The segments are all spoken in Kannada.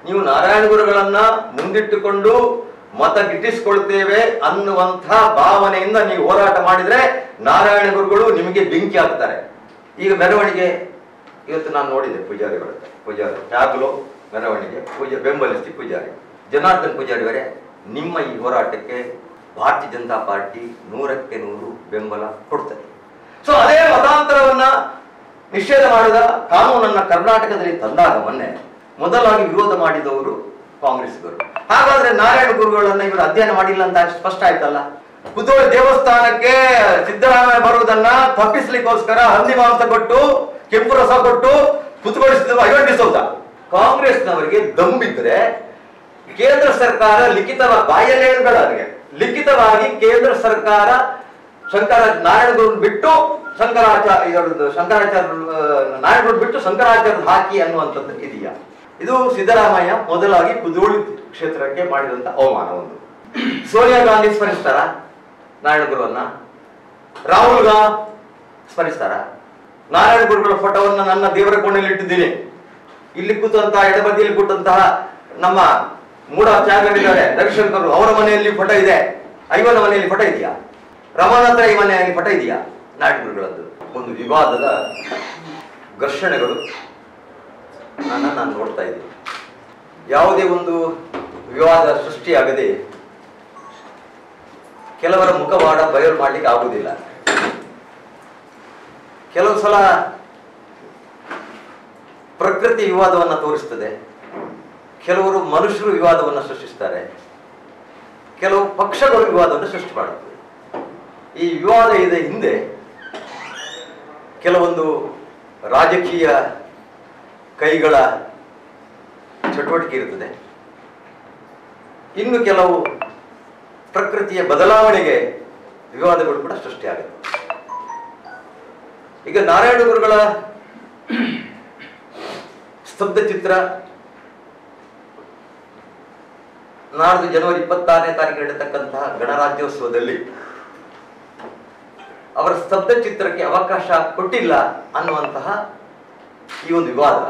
ನೀವು ನಾರಾಯಣ ಗುರುಗಳನ್ನ ಮುಂದಿಟ್ಟುಕೊಂಡು ಮತ ಗಿಟ್ಟಿಸಿಕೊಳ್ತೇವೆ ಅನ್ನುವಂಥ ಭಾವನೆಯಿಂದ ನೀವು ಹೋರಾಟ ಮಾಡಿದ್ರೆ ನಾರಾಯಣ ಗುರುಗಳು ನಿಮಗೆ ಬೆಂಕಿ ಹಾಕ್ತಾರೆ. ಈಗ ಮೆರವಣಿಗೆ ಇವತ್ತು ನಾನು ನೋಡಿದೆ, ಪೂಜಾರಿ ಯಾಗಲೋ ಮೆರವಣಿಗೆ ಬೆಂಬಲಿಸಿ ಪೂಜಾರಿ ಜನಾರ್ದನ್ ಪೂಜಾರಿಯವರೇ, ನಿಮ್ಮ ಈ ಹೋರಾಟಕ್ಕೆ ಭಾರತೀಯ ಜನತಾ ಪಾರ್ಟಿ 100ಕ್ಕೆ 100 ಬೆಂಬಲ ಕೊಡ್ತದೆ. ಸೊ ಅದೇ ಮತಾಂತರವನ್ನ ನಿಷೇಧ ಮಾಡಿದ ಕಾನೂನನ್ನ ಕರ್ನಾಟಕದಲ್ಲಿ ತಂದಾಗ ಮೊನ್ನೆ ಮೊದಲಾಗಿ ವಿರೋಧ ಮಾಡಿದವರು ಕಾಂಗ್ರೆಸ್ಗರು. ಹಾಗಾದ್ರೆ ನಾರಾಯಣ ಗುರುಗಳನ್ನ ಇವರು ಅಧ್ಯಯನ ಮಾಡಿಲ್ಲ ಅಂತ ಸ್ಪಷ್ಟ ಆಯ್ತಲ್ಲ. ಕುದುರೆ ದೇವಸ್ಥಾನಕ್ಕೆ ಸಿದ್ದರಾಮಯ್ಯ ಬರುವುದನ್ನ ತಪ್ಪಿಸ್ಲಿಕ್ಕೋಸ್ಕರ ಹಂದಿ ಮಾಂಸ ಕೊಟ್ಟು ಕೆಂಪು ರಸ ಕೊಟ್ಟು ಕುತ್ಕೊಳಿಸಿದ ಅಯೋಗ್ಯ ಕಾಂಗ್ರೆಸ್ನವರಿಗೆ ದಮ್ಮಿದ್ರೆ ಕೇಂದ್ರ ಸರ್ಕಾರ ಲಿಖಿತವಾಗಿ ಕೇಂದ್ರ ಸರ್ಕಾರ ನಾರಾಯಣ ಗುರು ಬಿಟ್ಟು ನಾರಾಯಣ ಬಿಟ್ಟು ಶಂಕರಾಚಾರ್ಯ ಹಾಕಿ ಅನ್ನುವಂಥದ್ದು ಇದೆಯಾ? ಇದು ಸಿದ್ದರಾಮಯ್ಯ ಮೊದಲಾಗಿ ಕುದ್ರೋಳಿ ಕ್ಷೇತ್ರಕ್ಕೆ ಮಾಡಿದಂತ ಅವಮಾನ. ಒಂದು ಸೋನಿಯಾ ಗಾಂಧಿ ಸ್ಮರಿಸ್ತಾರ ನಾರಾಯಣ ಗುರುವನ್ನ, ರಾಹುಲ್ ಗಾಂಧಿ ಸ್ಮರಿಸ್ತಾರ. ನಾರಾಯಣ ಗುರುಗಳ ಫೋಟೋವನ್ನ ನನ್ನ ದೇವರ ಕೋಣೆಯಲ್ಲಿ ಇಟ್ಟಿದ್ದೀನಿ. ಇಲ್ಲಿ ಕೂತಂತಹ ಎಡಬದಿಯಲ್ಲಿ ಕೂತಂತಹ ನಮ್ಮ ಮೂಢಾಚಾರ್ಯರಿದ್ದಾರೆ ರವಿಶಂಕರ್, ಅವರ ಮನೆಯಲ್ಲಿ ಫೋಟೋ ಇದೆ. ಐವನ ಮನೆಯಲ್ಲಿ ಫೋಟೋ ಇದೆಯಾ? ರಮಾನಾಥ ಈ ಮನೆಯಲ್ಲಿ ಫೋಟೋ ಇದೆಯಾ? ನಾರಾಯಣ ಗುರುಗಳದ್ದು ಒಂದು ವಿವಾದದ ಘರ್ಷಣೆಗಳು ನಾನು ನೋಡ್ತಾ ಇದ್ದೀನಿ. ಯಾವುದೇ ಒಂದು ವಿವಾದ ಸೃಷ್ಟಿಯಾಗದೆ ಕೆಲವರ ಮುಖವಾಡ ಬಯಲು ಮಾಡ್ಲಿಕ್ಕೆ ಆಗುವುದಿಲ್ಲ. ಕೆಲವು ಸಲ ಪ್ರಕೃತಿ ವಿವಾದವನ್ನ ತೋರಿಸ್ತದೆ, ಕೆಲವರು ಮನುಷ್ಯರು ವಿವಾದವನ್ನು ಸೃಷ್ಟಿಸ್ತಾರೆ, ಕೆಲವು ಪಕ್ಷಗಳು ವಿವಾದವನ್ನು ಸೃಷ್ಟಿ ಮಾಡುತ್ತವೆ. ಈ ವಿವಾದ ಇದೆ ಹಿಂದೆ ಕೆಲವೊಂದು ರಾಜಕೀಯ ಕೈಗಳ ಚಟುವಟಿಕೆ ಇರುತ್ತದೆ. ಇನ್ನು ಕೆಲವು ಪ್ರಕೃತಿಯ ಬದಲಾವಣೆಗೆ ವಿವಾದಗಳು ಕೂಡ ಸೃಷ್ಟಿಯಾಗುತ್ತೆ. ಈಗ ನಾರಾಯಣ ಗುರುಗಳ ಸ್ತಬ್ಧ ಚಿತ್ರ ನಾಡ್ದು ಜನವರಿ 26ನೇ ತಾರೀಕು ನಡೆಯತಕ್ಕಂತಹ ಗಣರಾಜ್ಯೋತ್ಸವದಲ್ಲಿ ಅವರ ಸ್ತಬ್ಧ ಚಿತ್ರಕ್ಕೆ ಅವಕಾಶ ಕೊಟ್ಟಿಲ್ಲ ಅನ್ನುವಂತಹ ಈ ಒಂದು ವಿವಾದ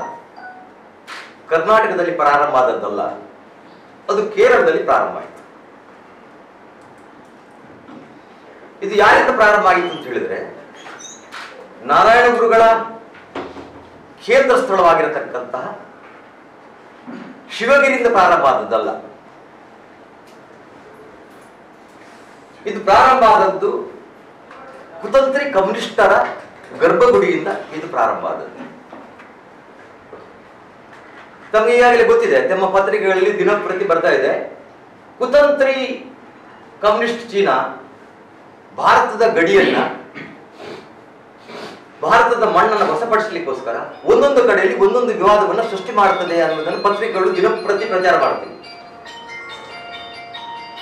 ಕರ್ನಾಟಕದಲ್ಲಿ ಪ್ರಾರಂಭ ಆದದ್ದಲ್ಲ, ಅದು ಕೇರಳದಲ್ಲಿ ಪ್ರಾರಂಭ ಆಯಿತು. ಇದು ಯಾರಿಂದ ಪ್ರಾರಂಭ ಆಗಿತ್ತು ಅಂತ ಹೇಳಿದ್ರೆ, ನಾರಾಯಣ ಗುರುಗಳ ಕೇಂದ್ರ ಸ್ಥಳವಾಗಿರತಕ್ಕಂತಹ ಶಿವಗಿರಿಯಿಂದ ಪ್ರಾರಂಭ ಆದದ್ದಲ್ಲ. ಇದು ಪ್ರಾರಂಭ ಆದದ್ದು ಕುತಂತ್ರಿ ಕಮ್ಯುನಿಸ್ಟರ ಗರ್ಭಗುಡಿಯಿಂದ ಇದು ಪ್ರಾರಂಭ ಆದದ್ದು. ತಮಗೆ ಈಗಾಗಲೇ ಗೊತ್ತಿದೆ, ತಮ್ಮ ಪತ್ರಿಕೆಗಳಲ್ಲಿ ದಿನಪ್ರತಿ ಬರ್ತಾ ಇದೆ, ಕುತಂತ್ರಿ ಕಮ್ಯುನಿಸ್ಟ್ ಚೀನಾ ಭಾರತದ ಗಡಿಯನ್ನ, ಭಾರತದ ಮಣ್ಣನ್ನು ವಶಪಡಿಸಲಿಕ್ಕೋಸ್ಕರ ಒಂದೊಂದು ಕಡೆಯಲ್ಲಿ ಒಂದೊಂದು ವಿವಾದವನ್ನು ಸೃಷ್ಟಿ ಮಾಡುತ್ತದೆ ಅನ್ನೋದನ್ನು ಪತ್ರಿಕೆಗಳು ದಿನಪ್ರತಿ ಪ್ರಚಾರ ಮಾಡ್ತವೆ.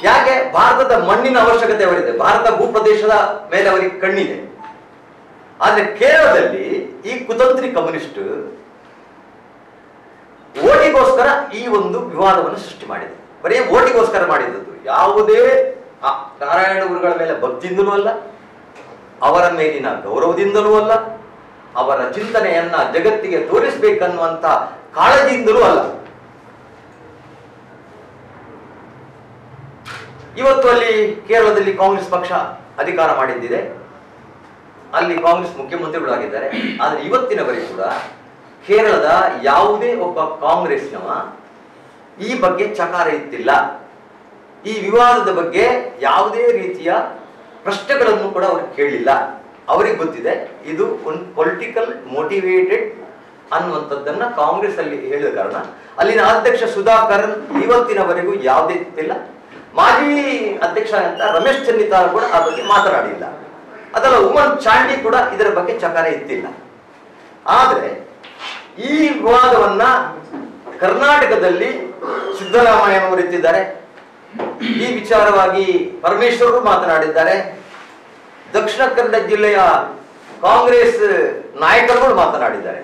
ಯಾಕೆ? ಭಾರತದ ಮಣ್ಣಿನ ಅವಶ್ಯಕತೆ ಅವರಿದೆ, ಭಾರತ ಭೂಪ್ರದೇಶದ ಮೇಲೆ ಅವರಿಗೆ ಕಣ್ಣಿದೆ. ಆದ್ರೆ ಕೇರಳದಲ್ಲಿ ಈ ಕುತಂತ್ರಿ ಕಮ್ಯುನಿಸ್ಟ್ ಓಟಿಗೋಸ್ಕರ ಈ ಒಂದು ವಿವಾದವನ್ನು ಸೃಷ್ಟಿ ಮಾಡಿದೆ. ಬರೀ ಓಟಿಗೋಸ್ಕರ ಮಾಡಿದ್ದದ್ದು, ಯಾವುದೇ ನಾರಾಯಣ ಗುರುಗಳ ಮೇಲೆ ಭಕ್ತಿಯಿಂದಲೂ ಅಲ್ಲ, ಅವರ ಮೇಲಿನ ಗೌರವದಿಂದಲೂ ಅಲ್ಲ, ಅವರ ಚಿಂತನೆಯನ್ನ ಜಗತ್ತಿಗೆ ತೋರಿಸಬೇಕನ್ನುವಂತ ಕಾಳಜಿಯಿಂದಲೂ ಅಲ್ಲ. ಇವತ್ತು ಅಲ್ಲಿ ಕೇರಳದಲ್ಲಿ ಕಾಂಗ್ರೆಸ್ ಪಕ್ಷ ಅಧಿಕಾರ ಮಾಡಿದ್ದಿದೆ, ಅಲ್ಲಿ ಕಾಂಗ್ರೆಸ್ ಮುಖ್ಯಮಂತ್ರಿಗಳಾಗಿದ್ದಾರೆ. ಆದ್ರೆ ಇವತ್ತಿನವರೆಗೂ ಕೂಡ ಕೇರಳದ ಯಾವುದೇ ಒಬ್ಬ ಕಾಂಗ್ರೆಸ್ನವ ಈ ಬಗ್ಗೆ ಚಕಾರ ಎತ್ತಿಲ್ಲ. ಈ ವಿವಾದದ ಬಗ್ಗೆ ಯಾವುದೇ ರೀತಿಯ ಪ್ರಶ್ನೆಗಳನ್ನು ಕೂಡ ಅವರು ಕೇಳಿಲ್ಲ. ಅವರಿಗೆ ಗೊತ್ತಿದೆ ಇದು ಒಂದು ಪೊಲಿಟಿಕಲ್ ಮೋಟಿವೇಟೆಡ್ ಅನ್ನುವಂಥದ್ದನ್ನ ಕಾಂಗ್ರೆಸ್ ಅಲ್ಲಿ ಹೇಳಿದ ಕಾರಣ ಅಲ್ಲಿನ ಅಧ್ಯಕ್ಷ ಸುಧಾಕರ್ ಇವತ್ತಿನವರೆಗೂ ಯಾವುದೇ ಗೊತ್ತಿಲ್ಲ. ಮಾಜಿ ಅಧ್ಯಕ್ಷ ಅಂತ ರಮೇಶ್ ಚೆನ್ನಿತ್ತಾರ್ ಕೂಡ ಆ ಬಗ್ಗೆ ಮಾತನಾಡಿಲ್ಲ. ಅದಲ್ಲ, ಉಮನ್ ಚಾಂಡಿ ಕೂಡ ಇದರ ಬಗ್ಗೆ ಚಕಾರ ಎತ್ತಿಲ್ಲ. ಆದ್ರೆ ಈ ವಿವಾದವನ್ನ ಕರ್ನಾಟಕದಲ್ಲಿ ಸಿದ್ದರಾಮಯ್ಯನವರು ಎತ್ತಿದ್ದಾರೆ, ಈ ವಿಚಾರವಾಗಿ ಪರಮೇಶ್ವರರು ಮಾತನಾಡಿದ್ದಾರೆ, ದಕ್ಷಿಣ ಕನ್ನಡ ಜಿಲ್ಲೆಯ ಕಾಂಗ್ರೆಸ್ ನಾಯಕರುಗಳು ಮಾತನಾಡಿದ್ದಾರೆ.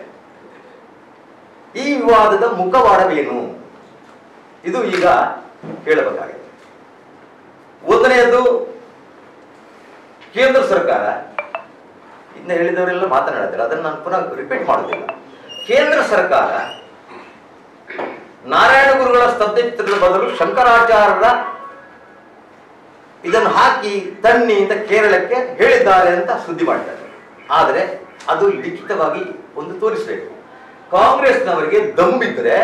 ಈ ವಿವಾದದ ಮುಖವಾಡವೇನು? ಇದು ಈಗ ಹೇಳಬೇಕಾಗಿದೆ. ಒಂದನೆಯದು, ಕೇಂದ್ರ ಸರ್ಕಾರ, ಇದನ್ನ ಹೇಳಿದವರೆಲ್ಲ ಮಾತನಾಡಿದ್ದಾರೆ, ಅದನ್ನು ನಾನು ಪುನಃ ರಿಪೀಟ್ ಮಾಡುವುದಿಲ್ಲ. ಕೇಂದ್ರ ಸರ್ಕಾರ ನಾರಾಯಣ ಗುರುಗಳ ಸ್ತಬ್ಧಚಿತ್ರದ ಬದಲು ಶಂಕರಾಚಾರ್ಯರ ಇದನ್ನು ಹಾಕಿ ತನ್ನಿ ಅಂತ ಕೇರಳಕ್ಕೆ ಹೇಳಿದ್ದಾರೆ ಅಂತ ಸುದ್ದಿ ಮಾಡ್ತಾರೆ. ಆದರೆ ಅದು ಲಿಖಿತವಾಗಿ ಒಂದು ತೋರಿಸಬೇಕು. ಕಾಂಗ್ರೆಸ್ನವರಿಗೆ ದಮ್ಮಿದ್ರೆ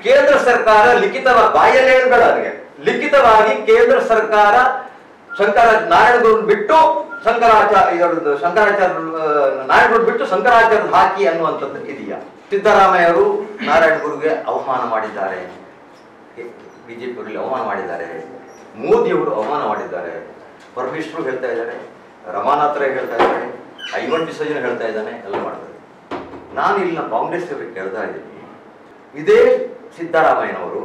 ಕೇಂದ್ರ ಸರ್ಕಾರ ಲಿಖಿತವಾಗಿ ಬಾಯಲ್ಲಿ ಹೇಳಬೇಡ, ಅವರಿಗೆ ಲಿಖಿತವಾಗಿ ಕೇಂದ್ರ ಸರ್ಕಾರ ನಾರಾಯಣಗುರು ಬಿಟ್ಟು ನಾರಾಯಣಗುರು ಬಿಟ್ಟು ಶಂಕರಾಚಾರ್ಯ ಹಾಕಿ ಅನ್ನುವಂಥದ್ದು ಇದೆಯಾ? ಸಿದ್ದರಾಮಯ್ಯವರು ನಾರಾಯಣಗುರುಗೆ ಅವಮಾನ ಮಾಡಿದ್ದಾರೆ, ಬಿಜೆಪಿಯವರಲ್ಲಿ ಅವಮಾನ ಮಾಡಿದ್ದಾರೆ, ಮೋದಿಯವರು ಅವಮಾನ ಮಾಡಿದ್ದಾರೆ, ಪರಮೇಶ್ವರು ಹೇಳ್ತಾ ಇದ್ದಾರೆ, ರಮಾನಾಥ್ ರೈ ಹೇಳ್ತಾ ಇದ್ದಾರೆ, ಐವನ್ ಡಿಸೋಜನ್ ಹೇಳ್ತಾ ಇದ್ದಾನೆ, ಎಲ್ಲ ಮಾಡ್ತಾರೆ. ನಾನು ಇಲ್ಲಿನ ಕಾಂಗ್ರೆಸ್ ಅವರಿಗೆ ಕೇಳ್ತಾ ಇದ್ದೀನಿ, ಇದೇ ಸಿದ್ದರಾಮಯ್ಯನವರು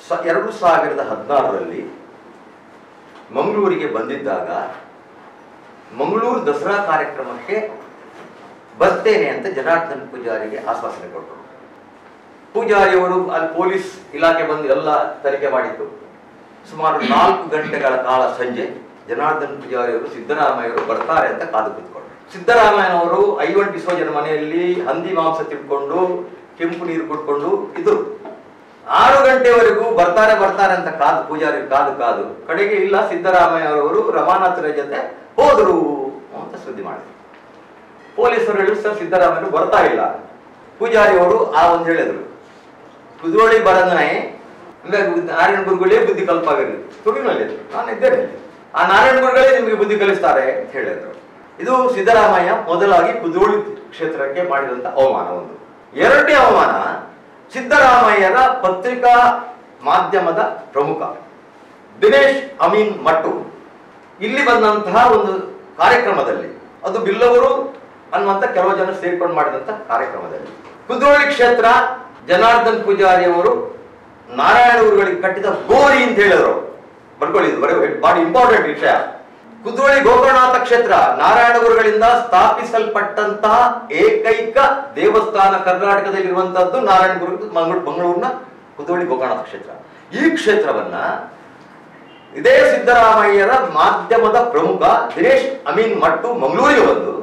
2016ರಲ್ಲಿ ಮಂಗಳೂರಿಗೆ ಬಂದಿದ್ದಾಗ ಮಂಗಳೂರು ದಸರಾ ಕಾರ್ಯಕ್ರಮಕ್ಕೆ ಬರ್ತೇನೆ ಅಂತ ಜನಾರ್ದನ್ ಪೂಜಾರಿಗೆ ಆಶ್ವಾಸನೆ ಕೊಟ್ಟರು. ಪೂಜಾರಿಯವರು ಅಲ್ಲಿ ಪೊಲೀಸ್ ಇಲಾಖೆ ಬಂದು ಎಲ್ಲ ತನಿಖೆ ಮಾಡಿತ್ತು. ಸುಮಾರು 4 ಗಂಟೆಗಳ ಕಾಲ ಸಂಜೆ ಜನಾರ್ದನ್ ಪೂಜಾರಿಯವರು ಸಿದ್ದರಾಮಯ್ಯವರು ಬರ್ತಾರೆ ಅಂತ ಕಾದು ಕೂತ್ಕೊಂಡ್ರು. ಸಿದ್ದರಾಮಯ್ಯನವರು ಐವನ್ ಡಿಸೋಜನ ಮನೆಯಲ್ಲಿ ಹಂದಿ ಮಾಂಸ ತಿಳ್ಕೊಂಡು ಕೆಂಪು ನೀರು ಕುಟ್ಕೊಂಡು ಇದ್ರು. 6 ಗಂಟೆವರೆಗೂ ಬರ್ತಾರೆ ಅಂತ ಕಾದು ಪೂಜಾರಿ ಕಾದು ಕಡೆಗೆ ಇಲ್ಲ, ಸಿದ್ದರಾಮಯ್ಯವರು ರಮಾನಾಥರ ಜೊತೆ ಹೋದ್ರು ಅಂತ ಸುದ್ದಿ ಮಾಡಿದ್ರು. ಪೊಲೀಸರು ಹೇಳಿದ್ರು, ಸರ್ ಸಿದ್ದರಾಮಯ್ಯರು ಬರ್ತಾ ಇಲ್ಲ. ಪೂಜಾರಿಯವರು ಒಂದು ಹೇಳಿದ್ರು, ಕುದುರೋಳಿ ಬರದನೆ ನಾರಾಯಣ ಗುರುಗಳೇ ಬುದ್ಧಿ ಕಲ್ಪಾಗಿರಲಿ ತುಡಿನಲ್ಲಿ ನಾನು ಇದ್ದೇನೆ, ಆ ನಾರಾಯಣ ಗುರುಗಳೇ ನಿಮಗೆ ಬುದ್ಧಿ ಕಲಿಸ್ತಾರೆ ಅಂತ ಹೇಳಿದ್ರು. ಇದು ಸಿದ್ದರಾಮಯ್ಯ ಮೊದಲಾಗಿ ಕುದುರೋಳಿ ಕ್ಷೇತ್ರಕ್ಕೆ ಮಾಡಿದಂತ ಅವಮಾನ ಒಂದು. ಎರಡನೇ ಅವಮಾನ, ಸಿದ್ದರಾಮಯ್ಯರ ಪತ್ರಿಕಾ ಮಾಧ್ಯಮದ ಪ್ರಮುಖ ದಿನೇಶ್ ಅಮೀನ್ ಮಟ್ಟು ಇಲ್ಲಿ ಬಂದಂತಹ ಒಂದು ಕಾರ್ಯಕ್ರಮದಲ್ಲಿ, ಅದು ಬಿಲ್ಲವರು ಅನ್ನುವಂತ ಕೆಲವು ಜನ ಸೇರ್ಕೊಂಡು ಮಾಡಿದಂತ ಕಾರ್ಯಕ್ರಮದಲ್ಲಿ ಕುದುರೋಳಿ ಕ್ಷೇತ್ರ ಜನಾರ್ದನ್ ಪೂಜಾರಿಯವರು ನಾರಾಯಣ ಗುರುಗಳಿಗೆ ಕಟ್ಟಿದ ಗೋರಿ ಅಂತ ಹೇಳಿದ್ರು. ಬರ್ಕೊಳ್ಳಿದ್ದು ಬಾರಿ ಇಂಪಾರ್ಟೆಂಟ್ ವಿಷಯ. ಕುದುರೋಳಿ ಗೋಕರ್ಣನಾಥ ಕ್ಷೇತ್ರ ನಾರಾಯಣ ಗುರುಗಳಿಂದ ಸ್ಥಾಪಿಸಲ್ಪಟ್ಟಂತಹ ಏಕೈಕ ದೇವಸ್ಥಾನ ಕರ್ನಾಟಕದಲ್ಲಿರುವಂತಹದ್ದು ನಾರಾಯಣ ಗುರು ಮಂಗಳೂರಿನ ಕುದುರೋಳಿ ಗೋಕರ್ಣನಾಥ ಕ್ಷೇತ್ರ. ಈ ಕ್ಷೇತ್ರವನ್ನ ಇದೇ ಸಿದ್ದರಾಮಯ್ಯರ ಮಾಧ್ಯಮದ ಪ್ರಮುಖ ದಿನೇಶ್ ಅಮೀನ್ ಮಟ್ಟು ಮಂಗಳೂರಿಗೆ ಬಂದು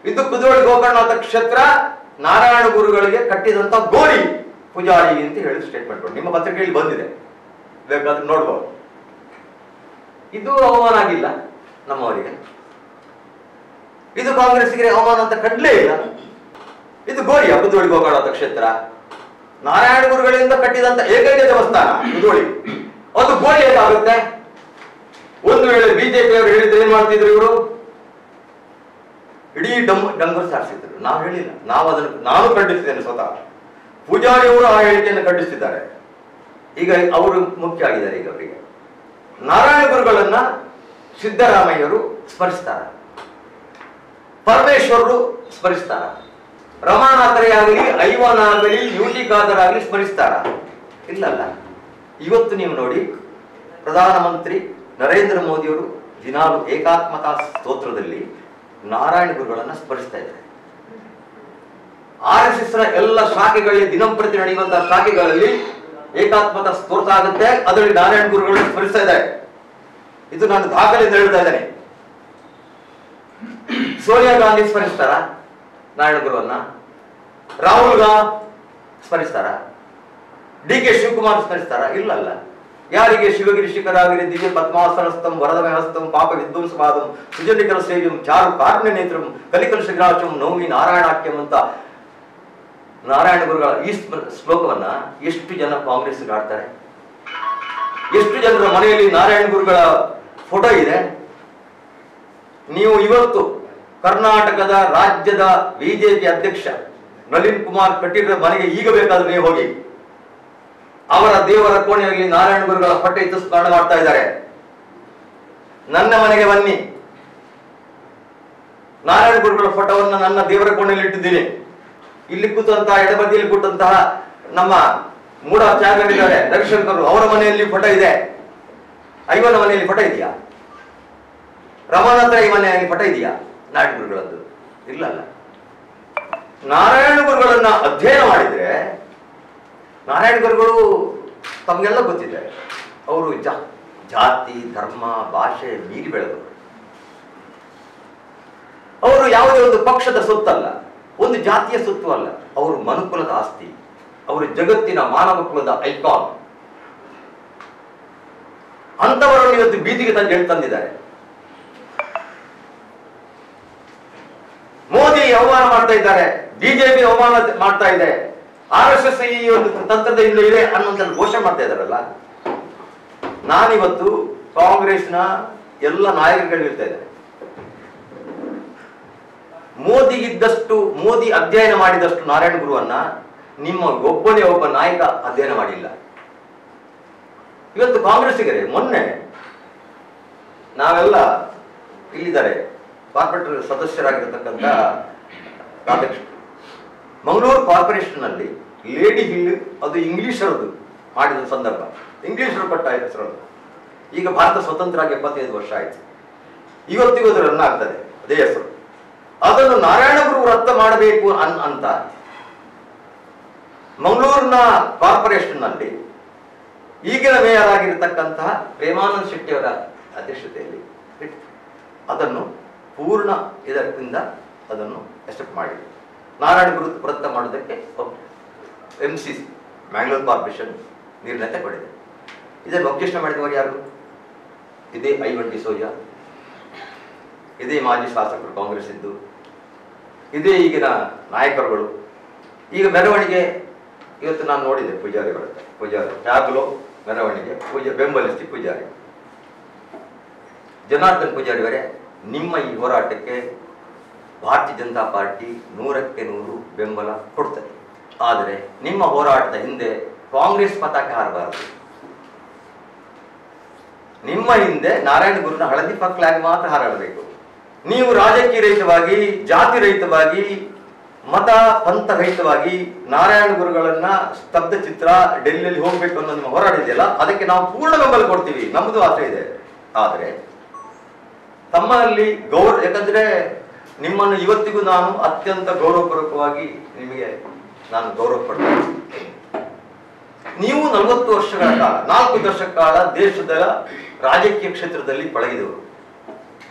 ಇದು ಕುದುರೋಳಿ ಗೋಕರ್ಣನಾಥ ಕ್ಷೇತ್ರ ನಾರಾಯಣ ಗುರುಗಳಿಗೆ ಕಟ್ಟಿದಂತ ಗೋರಿ ಪೂಜಾರಿ ಅಂತ ಹೇಳಿ ಸ್ಟೇಟ್ಮೆಂಟ್ ಕೊಟ್ಟು ನಿಮ್ಮ ಪತ್ರಿಕೆಯಲ್ಲಿ ಬಂದಿದೆ, ಬೇಕಾದ್ರೆ ನೋಡ್ಬೋದು. ಇದು ಅವಮಾನ ಆಗಿಲ್ಲ ನಮ್ಮವರಿಗೆ, ಇದು ಕಾಂಗ್ರೆಸ್ಗೆ ಅವಮಾನ ಅಂತ ಕಂಡ್ಲೇ ಇಲ್ಲ. ಇದು ಗೋರಿಯ ಕುದುರೋಳಿ ಗೋಕರ್ಣನಾಥ ಕ್ಷೇತ್ರ ನಾರಾಯಣ ಗುರುಗಳಿಂದ ಕಟ್ಟಿದಂತ ಏಕೈಕ ದೇವಸ್ಥಾನ ಕುದುರೋಳಿ, ಅದು ಗೋರಿ ಹೇಗಾಗುತ್ತೆ? ಒಂದು ವೇಳೆ ಬಿಜೆಪಿ ಅವರು ಹೇಳಿದ್ರೆ ಏನ್ ಮಾಡ್ತಿದ್ರು ಇವರು? ಇಡೀ ಡಂಗೂರು ಸಾರಿಸಿದ್ರು. ನಾವು ಹೇಳಿಲ್ಲ, ನಾನು ಖಂಡಿಸಿದ್ದೇನೆ ಸ್ವತಃ. ಪೂಜಾರಿಯವರು ಆ ಹೇಳಿಕೆಯನ್ನು ಖಂಡಿಸಿದ್ದಾರೆ. ಈಗ ಅವರು ಮುಖ್ಯ ಆಗಿದ್ದಾರೆ. ಈಗ ಅವರಿಗೆ ನಾರಾಯಣ ಗುರುಗಳನ್ನ ಸಿದ್ದರಾಮಯ್ಯರು ಸ್ಮರಿಸ್ತಾರ, ಪರಮೇಶ್ವರರು ಸ್ಮರಿಸ್ತಾರ, ರಮಾನಾಥರೇ ಆಗಲಿ, ಐವನ್ ಆಗಲಿ, ಯುಟಿ ಖಾದರ್ ಆಗಲಿ ಸ್ಮರಿಸ್ತಾರ? ಇಲ್ಲಲ್ಲ. ಇವತ್ತು ನೀವು ನೋಡಿ, ಪ್ರಧಾನಮಂತ್ರಿ ನರೇಂದ್ರ ಮೋದಿಯವರು ದಿನಾಲು ಏಕಾತ್ಮತಾ ಸ್ತೋತ್ರದಲ್ಲಿ ನಾರಾಯಣ ಗುರುಗಳನ್ನ ಸ್ಮರಿಸ್ತಾ ಇದ್ದಾರೆ. RSS ನ ಎಲ್ಲ ಶಾಖೆಗಳಲ್ಲಿ ದಿನಂಪ್ರತಿ ನಡೆಯುವಂತಹ ಶಾಖೆಗಳಲ್ಲಿ ಏಕಾತ್ಮತಾ ಸ್ತೋತ್ರ ಆಗುತ್ತೆ, ಅದರಲ್ಲಿ ನಾರಾಯಣ ಗುರುಗಳನ್ನ ಸ್ಮರಿಸ್ತಾ ಇದ್ದಾರೆ. ಇದು ನಾನು ದಾಖಲೆಯಿಂದ ಹೇಳ್ತಾ ಇದ್ದೇನೆ. ಸೋನಿಯಾ ಗಾಂಧಿ ಸ್ಮರಿಸ್ತಾರ ನಾರಾಯಣ ಗುರುವನ್ನ? ರಾಹುಲ್ ಗಾಂಧಿ ಸ್ಮರಿಸ್ತಾರ? DK ಶಿವಕುಮಾರ್ ಸ್ಮರಿಸ್ತಾರ? ಇಲ್ಲಲ್ಲ. ಯಾರಿಗೆ? ಶಿವಗಿರಿ ಶಿಖರಾಗಿರಿ ದಿವ್ಯ ಪದ್ಮಾಸನಸ್ಥಂ ವರದಮಯ ಹಸ್ತಂ ಪಾಪ ವಿಧ್ವಂಸಪಾದಂ ಸುಜನಿಕರ ಸೇವ್ಯಂ ಚಾರು ಕಾರುಣ್ಯ ನೇತ್ರಂ ಕಲಿಕಲ ಶಿಖರಾಚಂ ನೌಮಿ ನಾರಾಯಣಾಖ್ಯಂ ಅಂತ ನಾರಾಯಣ ಗುರುಗಳ ಈ ಶ್ಲೋಕವನ್ನ ಎಷ್ಟು ಜನ ಕಾಂಗ್ರೆಸ್ ಆಡ್ತಾರೆ? ಎಷ್ಟು ಜನರ ಮನೆಯಲ್ಲಿ ನಾರಾಯಣ ಗುರುಗಳ ಫೋಟೋ ಇದೆ? ನೀವು ಇವತ್ತು ಕರ್ನಾಟಕದ ರಾಜ್ಯದ ಬಿಜೆಪಿ ಅಧ್ಯಕ್ಷ ನಳಿನ್ ಕುಮಾರ್ ಕಟೀಲ್ ಮನೆಗೆ ಈಗ ಬೇಕಾದ್ರೆ ನೀವು ಹೋಗಿ, ಅವರ ದೇವರ ಕೋಣೆಯಲ್ಲಿ ನಾರಾಯಣ ಗುರುಗಳ ಪಟ್ಟೆ ಇದ್ದು ಸ್ಮರಣ ಮಾಡ್ತಾ ಇದ್ದಾರೆ. ನನ್ನ ಮನೆಗೆ ಬನ್ನಿ, ನಾರಾಯಣ ಗುರುಗಳ ಫೋಟೋವನ್ನು ನನ್ನ ದೇವರ ಕೋಣೆಯಲ್ಲಿ ಇಟ್ಟಿದ್ದೀನಿ. ಇಲ್ಲಿ ಕೂತಂತಹ ಎಡಬದಿಯಲ್ಲಿ ಕೂತಂತಹ ನಮ್ಮ ಮೂಢಾಚಾರ್ಯರಿದ್ದಾರೆ ರವಿಶಂಕರ್, ಅವರ ಮನೆಯಲ್ಲಿ ಫೋಟೋ ಇದೆ. ಐವನ ಮನೆಯಲ್ಲಿ ಫೋಟೋ ಇದೆಯಾ? ರಮಾನಾಥ ಈ ಮನೆಯಲ್ಲಿ ಫೋಟೋ ಇದೆಯಾ ನಾರಾಯಣ ಗುರುಗಳದ್ದು? ಇಲ್ಲಲ್ಲ. ನಾರಾಯಣ ಗುರುಗಳನ್ನ ಅಧ್ಯಯನ ಮಾಡಿದ್ರೆ ನಾರಾಯಣ ಗುರುಗಳು ತಮಗೆಲ್ಲ ಗೊತ್ತಿದೆ. ಅವರು ಜಾತಿ ಧರ್ಮ ಭಾಷೆ ಮೀರಿ ಬೆಳೆದವರು. ಅವರು ಯಾವುದೇ ಒಂದು ಪಕ್ಷದ ಸೊತ್ತಲ್ಲ, ಒಂದು ಜಾತಿಯ ಸೊತ್ತು ಅಲ್ಲ, ಅವರು ಮನುಕುಲದ ಆಸ್ತಿ, ಅವರು ಜಗತ್ತಿನ ಮಾನವ ಕುಲದ ಐಕಾನ್. ಅಂತವರನ್ನು ಇವತ್ತು ಬೀದಿಗೆ ತಂದಿದ್ದಾರೆ. ಮೋದಿ ಅವಮಾನ ಮಾಡ್ತಾ ಇದ್ದಾರೆ, ಬಿಜೆಪಿ ಅವಮಾನ ಮಾಡ್ತಾ ಇದೆ, RSS ಈ ಒಂದು ತಂತ್ರದ ಹಿಂದೆ ಇದೆ ಅನ್ನುವಂಥ ಘೋಷಣೆ ಮಾಡ್ತಾ ಇದ್ದಾರಲ್ಲ. ನಾನಿವತ್ತು ಕಾಂಗ್ರೆಸ್ನ ಎಲ್ಲ ನಾಯಕರುಗಳು ಹೇಳ್ತಾ ಇದ್ದಾರೆ, ಮೋದಿ ಅಧ್ಯಯನ ಮಾಡಿದಷ್ಟು ನಾರಾಯಣ ಗುರುವನ್ನ ನಿಮ್ಮ ಒಬ್ಬನೇ ಒಬ್ಬ ನಾಯಕ ಅಧ್ಯಯನ ಮಾಡಿಲ್ಲ. ಇವತ್ತು ಕಾಂಗ್ರೆಸ್ಸಿಗರೇ, ಮೊನ್ನೆ ನಾವೆಲ್ಲ ಇಲ್ಲಿದ್ದಾರೆ ಕಾರ್ಪೊರೇಟರ್ ಸದಸ್ಯರಾಗಿರತಕ್ಕಂಥ ರಾಧಾಕೃಷ್ಣ, ಮಂಗಳೂರು ಕಾರ್ಪೊರೇಷನ್ ನಲ್ಲಿ ಲೇಡಿ ಹಿಲ್ ಅದು ಇಂಗ್ಲಿಷರದು ಮಾಡಿದ ಸಂದರ್ಭ, ಇಂಗ್ಲಿಷರು ಕೊಟ್ಟ ಹೆಸರು. ಈಗ ಭಾರತ ಸ್ವತಂತ್ರ ಆಗಿ 75 ವರ್ಷ ಆಯ್ತು, ಇವತ್ತಿಗೂ ಅದು ರನ್ ಆಗ್ತದೆ ಅದೇ ಹೆಸರು. ಅದನ್ನು ನಾರಾಯಣ ಗುರು ಅರ್ಥ ಮಾಡಬೇಕು ಅಂತ ಮಂಗಳೂರಿನ ಕಾರ್ಪೊರೇಷನ್ ನಲ್ಲಿ ಈಗಿನ ಮೇಯರ್ ಆಗಿರತಕ್ಕಂತಹ ಪ್ರೇಮಾನಂದ ಶೆಟ್ಟಿ ಅವರ ಅಧ್ಯಕ್ಷತೆಯಲ್ಲಿ ಅದನ್ನು ಪೂರ್ಣ ಇದರಿಂದ ಅದನ್ನು ಎಕ್ಸೆಪ್ಟ್ ಮಾಡಿ ನಾರಾಯಣ ಗುರು ವ್ರತ ಮಾಡೋದಕ್ಕೆ MCC ಮ್ಯಾಂಗ್ಳೂರ್ ಕಾರ್ಪೊರೇಷನ್ ನಿರ್ಣಯ ತಗೊಂಡಿದೆ. ಇದನ್ನು ಒಬ್ಜೆಕ್ಷನ್ ಮಾಡಿದವರು ಯಾರು? ಇದೇ ಐವನ್ ಡಿಸೋಜಾ, ಇದೇ ಮಾಜಿ ಶಾಸಕರು ಕಾಂಗ್ರೆಸ್ ಇದ್ದು, ಇದೇ ಈಗಿನ ನಾಯಕರುಗಳು. ಈಗ ಮೆರವಣಿಗೆ ಇವತ್ತು ನಾನು ನೋಡಿದೆ, ಪೂಜಾರಿ ಟ್ಯಾಬ್ಲೋ ಮೆರವಣಿಗೆ ಬೆಂಬಲಿಸಿ ಪೂಜಾರಿ ಜನಾರ್ದನ್ ಪೂಜಾರಿ ಅವರೇ, ನಿಮ್ಮ ಈ ಹೋರಾಟಕ್ಕೆ ಭಾರತೀಯ ಜನತಾ ಪಾರ್ಟಿ 100ಕ್ಕೆ 100 ಬೆಂಬಲ ಕೊಡ್ತದೆ. ಆದರೆ ನಿಮ್ಮ ಹೋರಾಟದ ಹಿಂದೆ ಕಾಂಗ್ರೆಸ್ ಪತಾಕೆ ಹಾರಬಾರದು. ನಿಮ್ಮ ಹಿಂದೆ ನಾರಾಯಣ ಗುರುನ ಹಳದಿ ಫ್ಲಾಗ್ ಮಾತ್ರ ಹಾರಾಡಬೇಕು. ನೀವು ರಾಜಕೀಯ ರಹಿತವಾಗಿ, ಜಾತಿ ರಹಿತವಾಗಿ, ಮತ ಪಂಥ ರಹಿತವಾಗಿ ನಾರಾಯಣ ಗುರುಗಳನ್ನ ಸ್ತಬ್ಧ ಚಿತ್ರ ಡೆಲ್ಲಿಯಲ್ಲಿ ಹೋಗ್ಬೇಕು ಅನ್ನೋ ನಿಮ್ಮ ಹೋರಾಟ ಇದೆಯಲ್ಲ, ಅದಕ್ಕೆ ನಾವು ಪೂರ್ಣ ಬೆಂಬಲ ಕೊಡ್ತೀವಿ, ನಮ್ಮದು ಆಸೆ ಇದೆ. ಆದರೆ ತಮ್ಮಲ್ಲಿ ಯಾಕಂದ್ರೆ ನಿಮ್ಮನ್ನು ಇವತ್ತಿಗೂ ನಾನು ಅತ್ಯಂತ ಗೌರವಪೂರ್ವಕವಾಗಿ ನಿಮಗೆ ನಾನು ಗೌರವ ಪಡ್ತೇನೆ. ನೀವು 40 ವರ್ಷಗಳ ಕಾಲ, 4 ದಶಕ ಕಾಲ ದೇಶದ ರಾಜಕೀಯ ಕ್ಷೇತ್ರದಲ್ಲಿ ಪಳಗಿದವರು.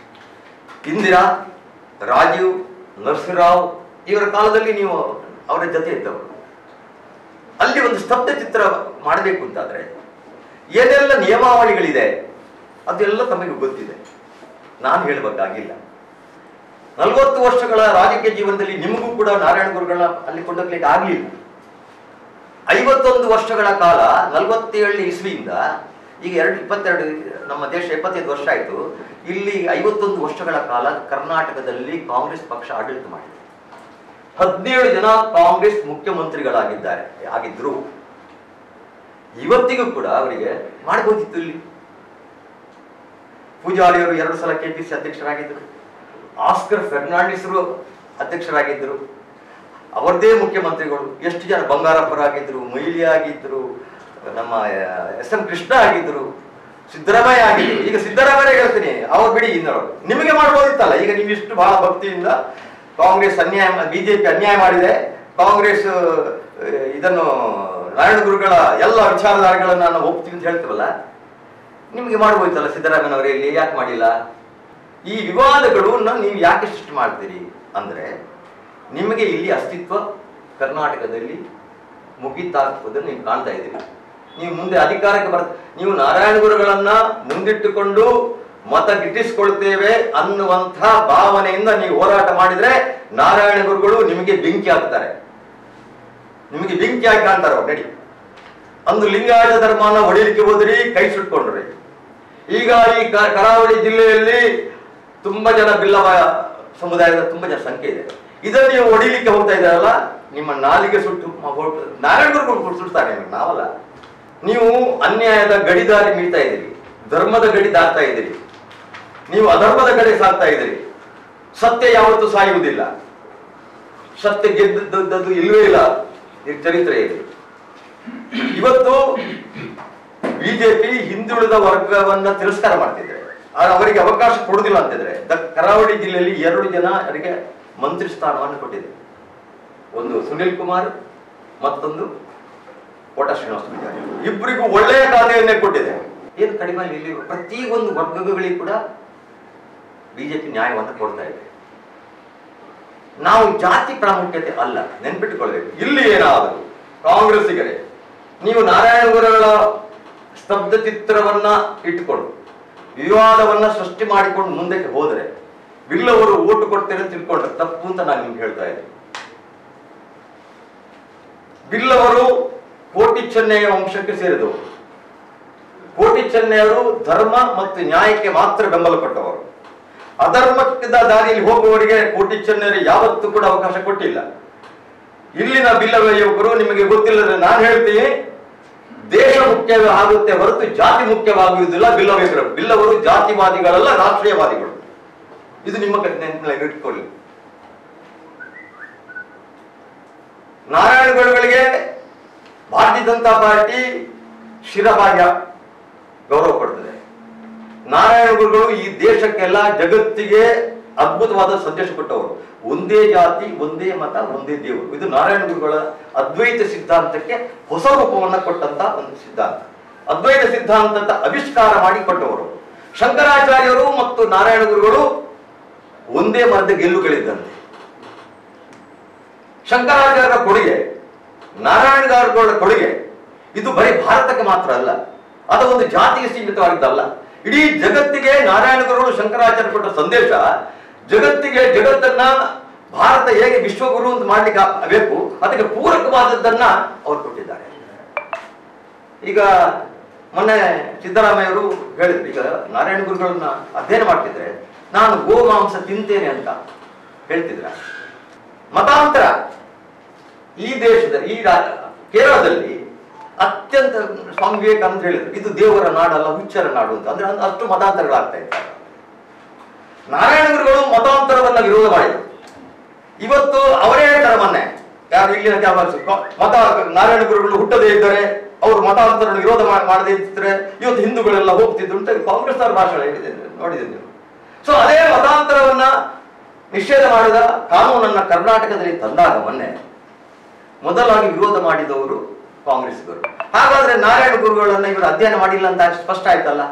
ಇಂದಿರಾ, ರಾಜೀವ್, ನರಸಿಂಹರಾವ್ ಇವರ ಕಾಲದಲ್ಲಿ ನೀವು ಅವರ ಜೊತೆ ಇದ್ದವರು. ಅಲ್ಲಿ ಒಂದು ಸ್ತಬ್ಧ ಚಿತ್ರ ಮಾಡಬೇಕು ಅಂತಾದ್ರೆ ಏನೆಲ್ಲ ನಿಯಮಾವಳಿಗಳಿದೆ ಅದೆಲ್ಲ ತಮಗೆ ಗೊತ್ತಿದೆ, ನಾನು ಹೇಳಬೇಕಾಗಿಲ್ಲ. 40 ವರ್ಷಗಳ ರಾಜಕೀಯ ಜೀವನದಲ್ಲಿ ನಿಮಗೂ ಕೂಡ ನಾರಾಯಣ ಗುರುಗಳನ್ನ ಅಲ್ಲಿ ಕೊಂಡೋಗ್ಲಿಕ್ಕೆ ಆಗ್ಲಿಲ್ಲ. 51 ವರ್ಷಗಳ ಕಾಲ, 47 ಇಸ್ವಿಯಿಂದ ಈಗ 22 ನಮ್ಮ ದೇಶ 75 ವರ್ಷ ಆಯಿತು. ಇಲ್ಲಿ 51 ವರ್ಷಗಳ ಕಾಲ ಕರ್ನಾಟಕದಲ್ಲಿ ಕಾಂಗ್ರೆಸ್ ಪಕ್ಷ ಆಡಳಿತ ಮಾಡಿದೆ. 17 ಜನ ಕಾಂಗ್ರೆಸ್ ಆಗಿದ್ರು. ಇವತ್ತಿಗೂ ಕೂಡ ಅವರಿಗೆ ಮಾಡಬಹುದಿತ್ತು. ಇಲ್ಲಿ ಪೂಜಾರಿಯವರು 2 ಸಲ KPC ಅಧ್ಯಕ್ಷರಾಗಿದ್ದರು, ಆಸ್ಕರ್ ಫೆರ್ನಾಂಡಿಸ್ರು ಅಧ್ಯಕ್ಷರಾಗಿದ್ದರು, ಅವರದೇ ಮುಖ್ಯಮಂತ್ರಿಗಳು. ಎಷ್ಟು ಜನ ಬಂಗಾರಪ್ಪರಾಗಿದ್ದರು, ಮೊಯ್ಲಿ ಆಗಿದ್ದರು, ನಮ್ಮ SM ಕೃಷ್ಣ ಆಗಿದ್ದರು, ಸಿದ್ದರಾಮಯ್ಯ ಆಗಿದ್ದರು. ಈಗ ಸಿದ್ದರಾಮಯ್ಯ ಹೇಳ್ತೀನಿ, ಅವ್ರು ಬಿಡಿ, ಇನ್ನವರು ನಿಮಗೆ ಮಾಡ್ಬೋದಿತ್ತಲ್ಲ. ಈಗ ನೀವು ಇಷ್ಟು ಬಹಳ ಭಕ್ತಿಯಿಂದ ಕಾಂಗ್ರೆಸ್ ಬಿಜೆಪಿ ಅನ್ಯಾಯ ಮಾಡಿದೆ, ಕಾಂಗ್ರೆಸ್ ಇದನ್ನು ನಾರಾಯಣ ಗುರುಗಳ ಎಲ್ಲ ವಿಚಾರಧಾರೆಗಳನ್ನು ನಾವು ಒಪ್ತೀವಿ ಅಂತ ಹೇಳ್ತೀವಲ್ಲ, ನಿಮಗೆ ಮಾಡ್ಬೋದಿತ್ತಲ್ಲ ಸಿದ್ದರಾಮಯ್ಯನವರೇ, ಇಲ್ಲಿ ಯಾಕೆ ಮಾಡಿಲ್ಲ? ಈ ವಿವಾದಗಳನ್ನ ನೀವು ಯಾಕೆ ಸೃಷ್ಟಿ ಮಾಡ್ತೀರಿ ಅಂದ್ರೆ, ನಿಮಗೆ ಇಲ್ಲಿ ಅಸ್ತಿತ್ವ ಕರ್ನಾಟಕದಲ್ಲಿ ಮುಗಿತಾಕೋದನ್ನು ನೀವು ಕಾಣ್ತಾ ಇದ್ದೀರಿ. ನೀವು ಮುಂದೆ ಅಧಿಕಾರಕ್ಕೆ ನೀವು ನಾರಾಯಣ ಗುರುಗಳನ್ನ ಮುಂದಿಟ್ಟುಕೊಂಡು ಮತ ಗಿಟ್ಟಿಸಿಕೊಳ್ತೇವೆ ಅನ್ನುವಂಥ ಭಾವನೆಯಿಂದ ನೀವು ಹೋರಾಟ ಮಾಡಿದ್ರೆ ನಾರಾಯಣ ಗುರುಗಳು ನಿಮಗೆ ಬೆಂಕಿ ಹಾಕ್ತಾರೆ, ನಿಮಗೆ ಬೆಂಕಿ ಹಾಕಿ ಕಾಣ್ತಾರೆ. ನಡಿ ಅಂದು ಲಿಂಗಾಯತ ಧರ್ಮನ ಹೊಡಿಲಿಕ್ಕೆ ಹೋದ್ರಿ, ಕೈ ಸುಟ್ಕೊಂಡ್ರಿ. ಈಗ ಈ ಕರಾವಳಿ ಜಿಲ್ಲೆಯಲ್ಲಿ ತುಂಬಾ ಜನ ಬಿಲ್ಲವ ಸಮುದಾಯದ ತುಂಬಾ ಜನ ಸಂಖ್ಯೆ ಇದೆ. ಇದನ್ನು ನೀವು ಹೊಡಿಲಿಕ್ಕೆ ಹೋಗ್ತಾ ಇದ್ದಾರಲ್ಲ, ನಿಮ್ಮ ನಾಲಿಗೆ ಸುಟ್ಟು ನಾರಾಯಣ ಗುರುಗಳು ಸುಡ್ತಾರೆ, ನಾವಲ್ಲ. ನೀವು ಅನ್ಯಾಯದ ಗಡಿದಾರಿ ಮೀಳ್ತಾ ಇದ್ದೀರಿ, ಧರ್ಮದ ಗಡಿ ದಾಟ್ತಾ ಇದ್ದೀರಿ, ನೀವು ಅಧರ್ಮದ ಕಡೆ ಸಾಗ್ತಾ ಇದ್ದೀರಿ. ಸತ್ಯ ಯಾವತ್ತೂ ಸಾಯುವುದಿಲ್ಲ, ಸತ್ಯ ಗೆದ್ದದ್ದು ಇಲ್ಲವೇ ಇಲ್ಲ, ಚರಿತ್ರೆ ಇದೆ. ಇವತ್ತು ಬಿಜೆಪಿ ಹಿಂದುಳಿದ ವರ್ಗವನ್ನ ತಿರಸ್ಕಾರ ಮಾಡ್ತಿದ್ರೆ, ಅವರಿಗೆ ಅವಕಾಶ ಕೊಡುದಿಲ್ಲ ಅಂತಿದ್ರೆ, ಕರಾವಳಿ ಜಿಲ್ಲೆಯಲ್ಲಿ 2 ಜನ ಅವರಿಗೆ ಮಂತ್ರಿ ಸ್ಥಾನವನ್ನು ಕೊಟ್ಟಿದೆ. ಒಂದು ಸುನಿಲ್ ಕುಮಾರ್, ಮತ್ತೊಂದು ಕೋಟ ಶ್ರೀನಿವಾಸ ಪೂಜಾರಿ. ಇಬ್ಬರಿಗೂ ಒಳ್ಳೆಯ ಖಾತೆಯನ್ನೇ ಕೊಟ್ಟಿದೆ. ಏನು ಕಡಿಮೆ ಇಲ್ಲಿ ಪ್ರತಿ ಒಂದು ವರ್ಗಗಳಿಗೂ ಕೂಡ ಬಿಜೆಪಿ ನ್ಯಾಯವನ್ನು ಕೊಡ್ತಾ ಇದೆ. ನಾವು ಜಾತಿ ಪ್ರಾಮುಖ್ಯತೆ ಅಲ್ಲ, ನೆನ್ಪಿಟ್ಟುಕೊಳ್ಬೇಕು. ಇಲ್ಲಿ ಏನಾದರೂ ಕಾಂಗ್ರೆಸ್ಸಿಗರೇ ನೀವು ನಾರಾಯಣ ಗುರುಗಳ ಸ್ತಬ್ಧ ಚಿತ್ರವನ್ನ ಇಟ್ಟುಕೊಂಡು ವಿವಾದವನ್ನ ಸೃಷ್ಟಿ ಮಾಡಿಕೊಂಡು ಮುಂದಕ್ಕೆ ಹೋದರೆ ಬಿಲ್ಲವರು ಓಟು ಕೊಡ್ತೇನೆ ಅಂತ ತಿಳ್ಕೊಂಡ್ರೆ ತಪ್ಪು ಅಂತ ನಾನು ನಿಮ್ಗೆ ಹೇಳ್ತಾ ಇದ್ದೆ. ಬಿಲ್ಲವರು ಕೋಟಿ ಚೆನ್ನಯ್ಯ ವಂಶಕ್ಕೆ ಸೇರಿದವರು. ಕೋಟಿ ಚೆನ್ನಯ್ಯವರು ಧರ್ಮ ಮತ್ತು ನ್ಯಾಯಕ್ಕೆ ಮಾತ್ರ ಬೆಂಬಲ ಕೊಟ್ಟವರು. ಅಧರ್ಮದ ದಾರಿಯಲ್ಲಿ ಹೋಗುವವರಿಗೆ ಕೋಟಿ ಚೆನ್ನಯ್ಯರು ಯಾವತ್ತೂ ಕೂಡ ಅವಕಾಶ ಕೊಟ್ಟಿಲ್ಲ. ಇಲ್ಲಿನ ಬಿಲ್ಲವ ಯುವಕರು ನಿಮಗೆ ಗೊತ್ತಿಲ್ಲದ್ರೆ ನಾನು ಹೇಳ್ತೀನಿ, ದೇಶ ಮುಖ್ಯವೇ ಆಗುತ್ತೆ ಹೊರತು ಜಾತಿ ಮುಖ್ಯವಾಗುವುದಿಲ್ಲ. ಬಿಲ್ಲವರು ಜಾತಿವಾದಿಗಳಲ್ಲ, ರಾಷ್ಟ್ರೀಯವಾದಿಗಳು. ಇದು ನಿಮ್ಮ ನೆನಪಿನಲ್ಲಿ ಇಟ್ಕೊಳ್ಳಿ. ನಾರಾಯಣಗೌಡಗಳಿಗೆ ಭಾರತೀಯ ಜನತಾ ಪಾರ್ಟಿ ಶಿರಬಾಹ್ಯ ಗೌರವ ಕೊಡ್ತದೆ. ನಾರಾಯಣ ಗುರುಗಳು ಈ ದೇಶಕ್ಕೆಲ್ಲ ಜಗತ್ತಿಗೆ ಅದ್ಭುತವಾದ ಸಂದೇಶ ಕೊಟ್ಟವರು. ಒಂದೇ ಜಾತಿ, ಒಂದೇ ಮತ, ಒಂದೇ ದೇವರು. ಇದು ನಾರಾಯಣ ಗುರುಗಳ ಅದ್ವೈತ ಸಿದ್ಧಾಂತಕ್ಕೆ ಹೊಸ ರೂಪವನ್ನ ಕೊಟ್ಟಂತ ಒಂದು ಸಿದ್ಧಾಂತ. ಅದ್ವೈತ ಸಿದ್ಧಾಂತದ ಆವಿಷ್ಕಾರ ಮಾಡಿ ಕೊಟ್ಟವರು. ಶಂಕರಾಚಾರ್ಯರು ಮತ್ತು ನಾರಾಯಣ ಗುರುಗಳು ಒಂದೇ ಮರದ ಗೆಲ್ಲುಗಳಿದ್ದಂತೆ. ಶಂಕರಾಚಾರ್ಯರ ಕೊಡುಗೆ, ನಾರಾಯಣ ಗುರುಗಳ ಕೊಡುಗೆ ಇದು ಬರೀ ಭಾರತಕ್ಕೆ ಮಾತ್ರ ಅಲ್ಲ, ಅದು ಒಂದು ಜಾತಿಗೆ ಸೀಮಿತವಾಗಿದ್ದಲ್ಲ. ಇಡೀ ಜಗತ್ತಿಗೆ ನಾರಾಯಣ ಗುರುಗಳು ಶಂಕರಾಚಾರ್ಯ ಕೊಟ್ಟ ಸಂದೇಶ ಜಗತ್ತನ್ನ ಭಾರತ ಹೇಗೆ ವಿಶ್ವಗುರು ಅಂತ ಮಾಡ್ಲಿಕ್ಕೆ ಬೇಕು, ಅದಕ್ಕೆ ಪೂರಕವಾದದ್ದನ್ನ ಅವರು ಕೊಟ್ಟಿದ್ದಾರೆ. ಈಗ ಮೊನ್ನೆ ಸಿದ್ದರಾಮಯ್ಯವರು ಹೇಳಿದ್ರು, ಈಗ ನಾರಾಯಣ ಗುರುಗಳನ್ನ ಅಧ್ಯಯನ ಮಾಡ್ತಿದ್ರೆ ನಾನು ಗೋಮಾಂಸ ತಿಂತೇನೆ ಅಂತ ಹೇಳ್ತಿದ್ರ. ಮತಾಂತರ ಈ ದೇಶದಲ್ಲಿ, ಈ ಕೇರಳದಲ್ಲಿ ಅತ್ಯಂತ ಸ್ವಾಮಿ ವಿವೇಕಾನಂದ ಹೇಳಿದ್ರು, ಇದು ದೇವರ ನಾಡಲ್ಲ, ಹುಚ್ಚರ ನಾಡು ಅಂತ. ಅಂದ್ರೆ ಅಷ್ಟು ಮತಾಂತರಗಳಾಗ್ತಾ ಇದ್ದಾರೆ. ನಾರಾಯಣ ಗುರುಗಳು ಮತಾಂತರವನ್ನ ವಿರೋಧ ಮಾಡಿದರು. ಇವತ್ತು ಅವರೇ ಹೇಳ್ತಾರೆ, ಮೊನ್ನೆ ಯಾರು ಇಲ್ಲಿನ ಮತ ನಾರಾಯಣ ಗುರುಗಳು ಹುಟ್ಟದೇ ಇದ್ದರೆ, ಅವರು ಮತಾಂತರ ವಿರೋಧ ಮಾಡದೇ ಇದ್ದರೆ ಇವತ್ತು ಹಿಂದೂಗಳೆಲ್ಲ ಹೋಗ್ತಿದ್ರು ಅಂತ ಕಾಂಗ್ರೆಸ್ನವ್ರ ಭಾಷಣ ಹೇಳಿದೆ, ನೋಡಿದೆ ನೀವು. ಸೊ ಅದೇ ಮತಾಂತರವನ್ನ ನಿಷೇಧ ಮಾಡಿದ ಕಾನೂನನ್ನ ಕರ್ನಾಟಕದಲ್ಲಿ ತಂದಾಗ ಮೊನ್ನೆ ಮೊದಲಾಗಿ ವಿರೋಧ ಮಾಡಿದವರು ಕಾಂಗ್ರೆಸ್ಗರು. ಹಾಗಾದ್ರೆ ನಾರಾಯಣ ಗುರುಗಳನ್ನ ಇವರು ಅಧ್ಯಯನ ಮಾಡಿಲ್ಲ ಅಂತ ಸ್ಪಷ್ಟ ಆಯ್ತಲ್ಲ.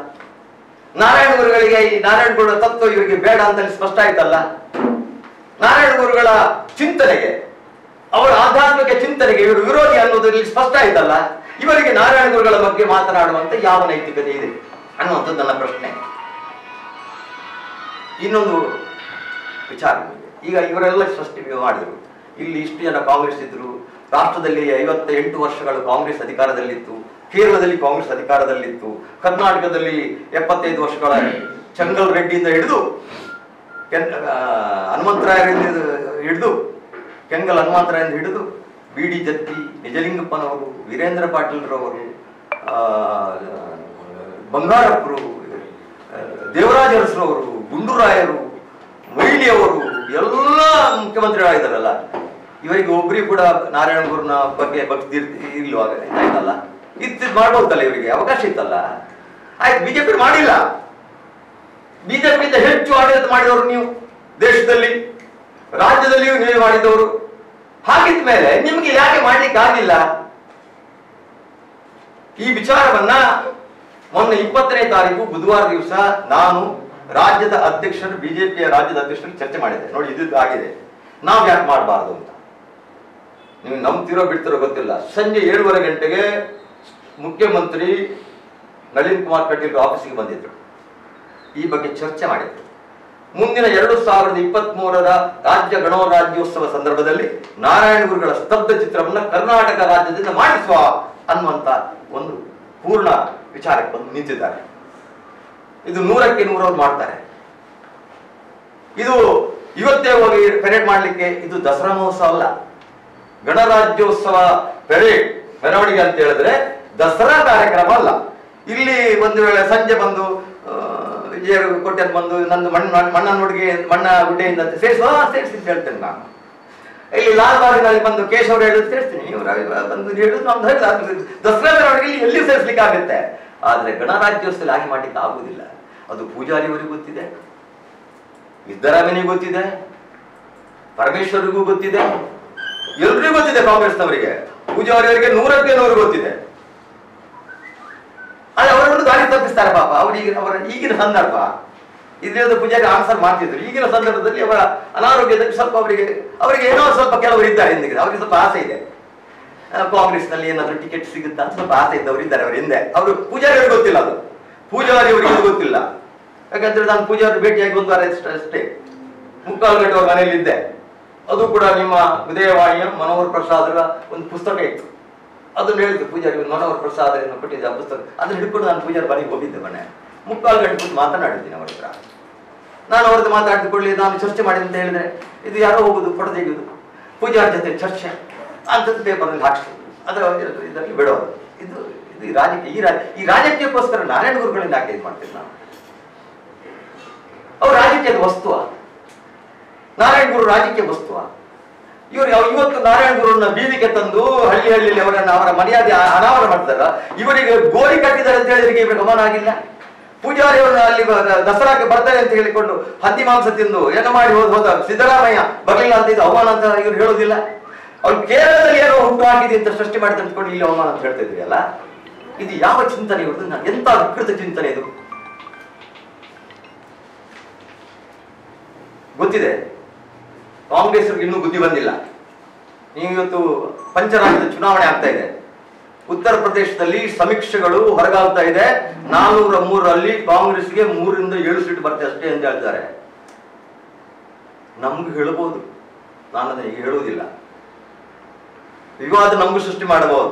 ನಾರಾಯಣ ಗುರುಗಳಿಗೆ ಈ ನಾರಾಯಣ ಗುರುಗಳ ತತ್ವ ಇವರಿಗೆ ಬೇಡ ಅಂತ ಸ್ಪಷ್ಟ ಆಯ್ತಲ್ಲ. ನಾರಾಯಣ ಗುರುಗಳ ಚಿಂತನೆಗೆ, ಅವರ ಆಧ್ಯಾತ್ಮಿಕ ಚಿಂತನೆಗೆ ಇವರು ವಿರೋಧಿ ಅನ್ನೋದ್ರಲ್ಲಿ ಸ್ಪಷ್ಟ ಆಯ್ತಲ್ಲ. ಇವರಿಗೆ ನಾರಾಯಣ ಗುರುಗಳ ಬಗ್ಗೆ ಮಾತನಾಡುವಂತ ಯಾವ ನೈತಿಕತೆ ಇದೆ ಅನ್ನುವಂಥದ್ದು ನನ್ನ ಪ್ರಶ್ನೆ. ಇನ್ನೊಂದು ವಿಚಾರ, ಈಗ ಇವರೆಲ್ಲ ಸೃಷ್ಟಿ ಮಾಡಿದ್ರು. ಇಲ್ಲಿ ಇಷ್ಟು ಜನ ಕಾಂಗ್ರೆಸ್ ಇದ್ರು. ರಾಷ್ಟ್ರದಲ್ಲಿ 58 ವರ್ಷಗಳು ಕಾಂಗ್ರೆಸ್ ಅಧಿಕಾರದಲ್ಲಿತ್ತು. ಕೇರಳದಲ್ಲಿ ಕಾಂಗ್ರೆಸ್ ಅಧಿಕಾರದಲ್ಲಿತ್ತು. ಕರ್ನಾಟಕದಲ್ಲಿ 75 ವರ್ಷಗಳ ಚಂಗಲ್ ರೆಡ್ಡಿಯಿಂದ ಹಿಡಿದು ಹನುಮಂತರಾಯರಿಂದ ಹಿಡಿದು ಕೆಂಗಲ್ ಹನುಮಂತರಾಯರಿಂದ ಹಿಡಿದು ಬಿ.ಡಿ. ಜತ್ತಿ, ನಿಜಲಿಂಗಪ್ಪನವರು, ವೀರೇಂದ್ರ ಪಾಟೀಲ್ರವರು, ಬಂಗಾರಪ್ಪರು, ದೇವರಾಜ ಅರಸರವರು, ಗುಂಡೂರಾಯರು, ಮೊಯ್ಲಿಯವರು ಎಲ್ಲ ಮುಖ್ಯಮಂತ್ರಿಗಳಾಗಿದ್ದಾರಲ್ಲ. ಇವರಿಗೆ ಒಬ್ಬರಿಗೆ ಕೂಡ ನಾರಾಯಣ ಗುರುನ ಬಗ್ಗೆ ಭಕ್ತಿ ಇಲ್ವಾಗ ಆಯ್ತಲ್ಲ. ಇತ್ತು ಮಾಡ್ಬೋದಲ್ಲ, ಇವರಿಗೆ ಅವಕಾಶ ಇತ್ತಲ್ಲ. ಆಯ್ತು, ಬಿಜೆಪಿ ಮಾಡಿಲ್ಲ. ಬಿಜೆಪಿಯಿಂದ ಹೆಚ್ಚು ಆಡಳಿತ ಮಾಡಿದವರು ನೀವು ದೇಶದಲ್ಲಿ, ರಾಜ್ಯದಲ್ಲಿಯೂ ನೀವೇ ಮಾಡಿದವರು. ಹಾಗಿದ್ದ ಮೇಲೆ ನಿಮ್ಗೆ ಯಾಕೆ ಮಾಡ್ಲಿಕ್ಕೆ ಆಗಿಲ್ಲ? ಈ ವಿಚಾರವನ್ನ ಮೊನ್ನೆ 20ನೇ ತಾರೀಕು ಬುಧವಾರ ದಿವಸ ನಾನು ರಾಜ್ಯದ ಅಧ್ಯಕ್ಷರು, ಬಿಜೆಪಿಯ ರಾಜ್ಯದ ಅಧ್ಯಕ್ಷರು ಚರ್ಚೆ ಮಾಡಿದೆ. ನೋಡಿ, ಇದು ಆಗಿದೆ, ನಾವು ಯಾಕೆ ಮಾಡಬಾರ್ದು ಅಂತ. ನೀವು ನಂಬ್ತಿರೋ ಬಿಡ್ತಿರೋ ಗೊತ್ತಿಲ್ಲ. ಸಂಜೆ 7:30 ಗಂಟೆಗೆ ಮುಖ್ಯಮಂತ್ರಿ ನಳಿನ್ ಕುಮಾರ್ ಕಟೀಲ್ ಆಫೀಸಿಗೆ ಬಂದಿದ್ರು. ಈ ಬಗ್ಗೆ ಚರ್ಚೆ ಮಾಡಿದ್ರು. ಮುಂದಿನ 2023ರ ರಾಜ್ಯ ಗಣರಾಜ್ಯೋತ್ಸವ ಸಂದರ್ಭದಲ್ಲಿ ನಾರಾಯಣ ಗುರುಗಳ ಸ್ತಬ್ಧ ಚಿತ್ರವನ್ನ ಕರ್ನಾಟಕ ರಾಜ್ಯದಿಂದ ಮಾಡಿಸುವ ಅನ್ನುವಂತ ಒಂದು ಪೂರ್ಣ ವಿಚಾರಕ್ಕೆ ಬಂದು ನಿಂತಿದ್ದಾರೆ. ಇದು 100ಕ್ಕೆ 100 ಮಾಡ್ತಾರೆ. ಇದು ಇವತ್ತೇ ಹೋಗಿ ಪೆರೇಡ್ ಮಾಡ್ಲಿಕ್ಕೆ ಇದು ದಸರಾ ಮಹೋತ್ಸವ ಅಲ್ಲ, ಗಣರಾಜ್ಯೋತ್ಸವ ಪೆರೇಡ್ ಮೆರವಣಿಗೆ ಅಂತ ಹೇಳಿದ್ರೆ ದಸರಾ ಕಾರ್ಯಕ್ರಮ ಅಲ್ಲ. ಇಲ್ಲಿ ಒಂದು ವೇಳೆ ಸಂಜೆ ಬಂದು ಕೋಟೆ ಬಂದು ನಂದು ಮಣ್ಣ ಹುಡುಗಿ ಮಣ್ಣ ಗುಡ್ಡೆಯಿಂದ ಸೇರಿಸಿ ಅಂತ ಹೇಳ್ತೇನೆ ನಾನು. ಇಲ್ಲಿ ಲಾಲ್ಬಾಗ್ನಲ್ಲಿ ಬಂದು ಕೇಶವರು ಹೇಳೋದು ಸೇರಿಸ್ತೀನಿ, ಇವರು ಬಂದು ಹೇಳುದು ನಮ್ದು ಹೇಳಿದ ದಸರಾ ಮೆರವಣಿಗೆಯಲ್ಲಿ ಎಲ್ಲಿ ಸೇರಿಸ್ಲಿಕ್ಕೆ ಆಗುತ್ತೆ. ಆದ್ರೆ ಗಣರಾಜ್ಯೋತ್ಸವ ಹಾಗೆ ಮಾಡ್ಲಿಕ್ಕೆ ಆಗುದಿಲ್ಲ. ಅದು ಪೂಜಾರಿಯವರಿಗೂ ಗೊತ್ತಿದೆ, ಸಿದ್ದರಾಮಯ್ಯನಿಗೂ ಗೊತ್ತಿದೆ, ಪರಮೇಶ್ವರಿಗೂ ಗೊತ್ತಿದೆ, ಎಲ್ರಿಗೂ ಗೊತ್ತಿದೆ. ಕಾಂಗ್ರೆಸ್ನವರಿಗೆ, ಪೂಜಾರಿಯವರಿಗೆ 100ಕ್ಕೆ 100 ಗೊತ್ತಿದೆ. ಆದ್ರೆ ಅವರನ್ನು ದಾರಿ ತಪ್ಪಿಸ್ತಾರೆ ಪಾಪ. ಅವರ ಈಗಿನ ಸಂದರ್ಭ ಇದರಿಂದ ಪೂಜಾರಿ ಆನ್ಸರ್ ಮಾಡ್ತಿದ್ರು. ಈಗಿನ ಸಂದರ್ಭದಲ್ಲಿ ಅವರ ಅನಾರೋಗ್ಯದಲ್ಲಿ ಸ್ವಲ್ಪ ಅವರಿಗೆ ಏನೋ ಸ್ವಲ್ಪ ಕೆಲವರು ಇದ್ದಾರೆ ಹಿಂದೆ, ಅವರಿಗೆ ಸ್ವಲ್ಪ ಆಸೆ ಇದೆ, ಕಾಂಗ್ರೆಸ್ನಲ್ಲಿ ಏನಾದರೂ ಟಿಕೆಟ್ ಸಿಗುತ್ತಾ ಅಂತ ಸ್ವಲ್ಪ ಆಸೆ ಇದ್ದವರು ಇದ್ದಾರೆ ಅವರ ಹಿಂದೆ. ಅವರು ಪೂಜಾರಿಯವ್ರಿಗೆ ಗೊತ್ತಿಲ್ಲ, ಅದು ಪೂಜಾರಿಯವರಿಗೆ ಗೊತ್ತಿಲ್ಲ. ಯಾಕಂದ್ರೆ ನಾನು ಪೂಜಾರಿ ಭೇಟಿಯಾಗಿ 1 ವಾರ ಅಷ್ಟೇ, 3/4 ಗಂಟೆ ಅವ್ರ ಮನೆಯಲ್ಲಿದ್ದೆ. ಅದು ಕೂಡ ನಿಮ್ಮ ಉದಯವಾಣಿಯ ಮನೋಹರ್ ಪ್ರಸಾದರ ಒಂದು ಪುಸ್ತಕ ಇತ್ತು, ಅದನ್ನು ಹೇಳಿದ್ರು ಪೂಜಾರಿ ಮನೋಹರ್ ಪ್ರಸಾದ್ ಕೊಟ್ಟಿದ್ದೆ ಆ ಪುಸ್ತಕ. ಅದನ್ನು ಹಿಡ್ಕೊಂಡು ನಾನು ಪೂಜಾರಿ ಮನೆಗೆ ಹೋಗಿದ್ದೆ. ಮನೆ 3/4 ಗಂಟೆ ಕೂತು ಮಾತನಾಡಿದ್ದೀನಿ ಅವ್ರ ಹತ್ರ. ನಾನು ಅವ್ರದ್ದು ಮಾತಾಡಿಕೊಳ್ಳಿ, ನಾನು ಚರ್ಚೆ ಮಾಡಿದೆ ಅಂತ ಹೇಳಿದ್ರೆ ಇದು ಯಾರೋ ಹೋಗುದು ಫೋಟೋ ತೆಗೆಯುವುದು, ಪೂಜಾರಿ ಜೊತೆ ಚರ್ಚೆ ಅಂಥದ್ದು ಪೇಪರ್ನಲ್ಲಿ ಹಾಕ್ಸ್ತೀವಿ, ಅದರ ಇದರಲ್ಲಿ ಬಿಡೋದು. ಇದು ಇದು ರಾಜಕೀಯ. ಈ ರಾಜಕೀಯಕ್ಕೋಸ್ಕರ ನಾರಾಯಣ ಗುರುಗಳಿಂದ ಯಾಕೆ ಇದು ಮಾಡ್ತೀನಿ ನಾನು? ಅವ್ರು ರಾಜಕೀಯದ ವಸ್ತುವ? ನಾರಾಯಣ ಗುರು ರಾಜಕೀಯ ವಸ್ತುವ? ಇವರು ಇವತ್ತು ನಾರಾಯಣ ಗುರುನ ಬೀದಿಗೆ ತಂದು ಹಳ್ಳಿಯಲ್ಲಿ ಅವರ ಮರ್ಯಾದೆ ಅನಾವರಣ ಮಾಡ್ತಾರ. ಇವರಿಗೆ ಗೋರಿ ಕಟ್ಟಿದ್ದಾರೆ ಅಂತ ಹೇಳಿದ್ರೆ ಇವರು ಗಮನ ಆಗಿಲ್ಲ. ಪೂಜಾರಿಯವರನ್ನ ಅಲ್ಲಿ ದಸರಾಕ್ಕೆ ಬರ್ತಾರೆ ಅಂತ ಹೇಳಿಕೊಂಡು ಹಂದಿ ಮಾಂಸ ತಿಂದು ಏನೋ ಮಾಡಿ ಹೋದ ಸಿದ್ದರಾಮಯ್ಯ ಬರಲಿಲ್ಲ ಅಂತ ಇದು ಅವಮಾನ ಅಂತ ಇವ್ರು ಹೇಳೋದಿಲ್ಲ. ಅವ್ರು ಕೇರಳದಲ್ಲಿ ಏನೋ ಹುಟ್ಟು ಹಾಕಿದೆ ಅಂತ ಸೃಷ್ಟಿ ಮಾಡಿ ತಂದ್ಕೊಂಡು ಇಲ್ಲಿ ಅವಮಾನ ಅಂತ ಹೇಳ್ತಾ ಇದ್ರಿ ಅಲ್ಲ. ಇದು ಯಾವ ಚಿಂತನೆ ಇವ್ರದ್ದು? ಎಂತ ವಿಕೃತ ಚಿಂತನೆ ಇದು ಗೊತ್ತಿದೆ. ಕಾಂಗ್ರೆಸ್ ಇನ್ನೂ ಬುದ್ಧಿ ಬಂದಿಲ್ಲ. ನೀವು ಇವತ್ತು ಪಂಚರಾಜ್ಯದ ಚುನಾವಣೆ ಆಗ್ತಾ ಇದೆ. ಉತ್ತರ ಪ್ರದೇಶದಲ್ಲಿ ಸಮೀಕ್ಷೆಗಳು ಹೊರಗಾಗ್ತಾ ಇದೆ, 403ರಲ್ಲಿ ಕಾಂಗ್ರೆಸ್ಗೆ 3ರಿಂದ 7 ಸೀಟ್ ಬರ್ತದೆ ಅಷ್ಟೇ ಅಂತ ಹೇಳ್ತಾರೆ. ನಮ್ಗೆ ಹೇಳ್ಬೋದು, ನಾನು ಅದನ್ನ ಈಗ ಹೇಳುವುದಿಲ್ಲ. ವಿವಾದ ನಮಗೂ ಸೃಷ್ಟಿ ಮಾಡಬಹುದು.